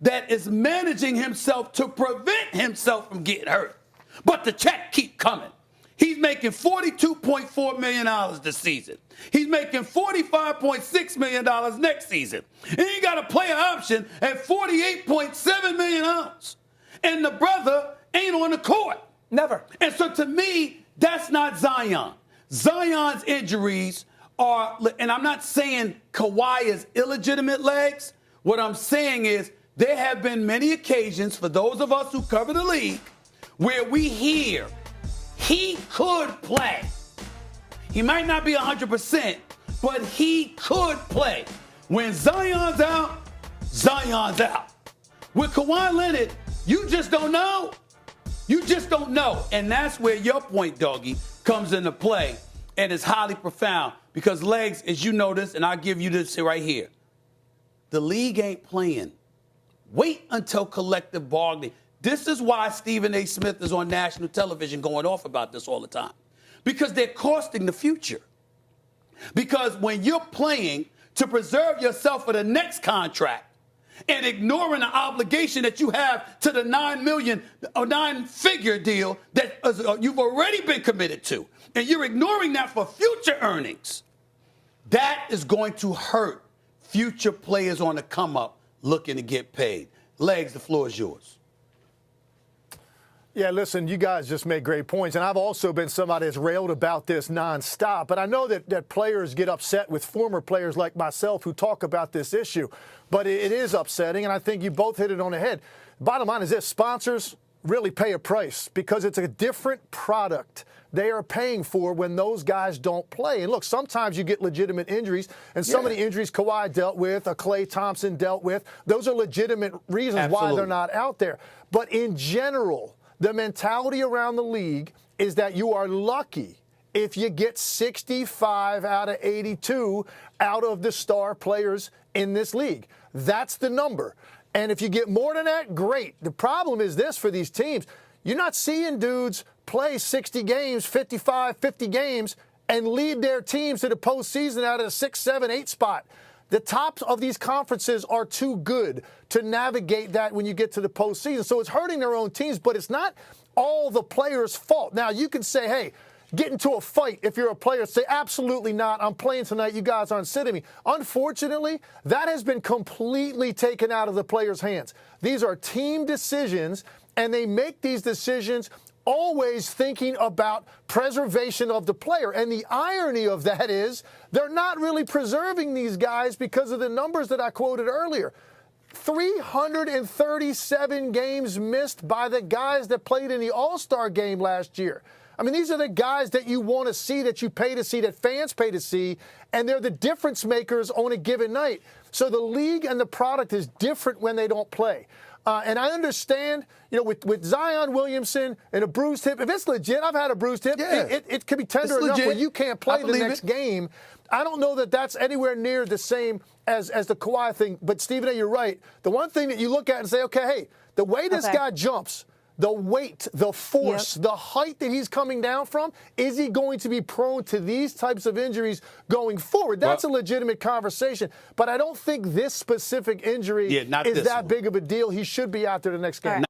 that is managing himself to prevent himself from getting hurt. But the check keep coming. He's making $42.4 million this season. He's making $45.6 million next season. And he got a player option at $48.7 million. And the brother ain't on the court. Never. And so to me, that's not Zion. Zion's injuries are, and I'm not saying Kawhi is illegitimate legs. What I'm saying is there have been many occasions for those of us who cover the league where we hear he could play. He might not be 100%, but he could play. When Zion's out, Zion's out. With Kawhi Leonard, you just don't know. You just don't know. And that's where your point, Doggy, comes into play and is highly profound. Because, Legs, as you notice, and I'll give you this right here, the league ain't playing. Wait until collective bargaining. This is why Stephen A. Smith is on national television going off about this all the time. Because they're costing the future. Because when you're playing to preserve yourself for the next contract and ignoring the obligation that you have to the $9 million or nine-figure deal that you've already been committed to, and you're ignoring that for future earnings, that is going to hurt future players on the come up looking to get paid. Legs, the floor is yours. Yeah, listen, you guys just made great points, and I've also been somebody that's railed about this nonstop. But I know that players get upset with former players like myself who talk about this issue. But it is upsetting, and I think you both hit it on the head. Bottom line is this: sponsors really pay a price because it's a different product they are paying for when those guys don't play. And look, sometimes you get legitimate injuries, and some of the injuries Kawhi dealt with, Klay Thompson dealt with, those are legitimate reasons why they're not out there. But in general, the mentality around the league is that you are lucky if you get 65 out of 82 out of the star players in this league. That's the number. And if you get more than that, great. The problem is this for these teams. You're not seeing dudes play 60 games, 55, 50 games, and lead their teams to the postseason out of the 6, 7, 8 spot. The tops of these conferences are too good to navigate that when you get to the postseason. So it's hurting their own teams, but it's not all the players' fault. Now, you can say, hey, get into a fight if you're a player. Say, absolutely not. I'm playing tonight. You guys aren't sitting me. Unfortunately, that has been completely taken out of the players' hands. These are team decisions, and they make these decisions always thinking about preservation of the player. And the irony of that is they're not really preserving these guys because of the numbers that I quoted earlier. 337 games missed by the guys that played in the All-Star game last year. I mean, these are the guys that you want to see, that you pay to see, that fans pay to see, and they're the difference makers on a given night. So the league and the product is different when they don't play. And I understand, with Zion Williamson and a bruised hip, if it's legit, I've had a bruised hip, it could be tender enough where you can't play the next game. I don't know that that's anywhere near the same as the Kawhi thing. But, Stephen A., you're right. The one thing that you look at and say, okay, hey, the way this guy jumps, the weight, the force, the height that he's coming down from, is he going to be prone to these types of injuries going forward? That's a legitimate conversation. But I don't think this specific injury is that big of a deal. He should be out there the next game.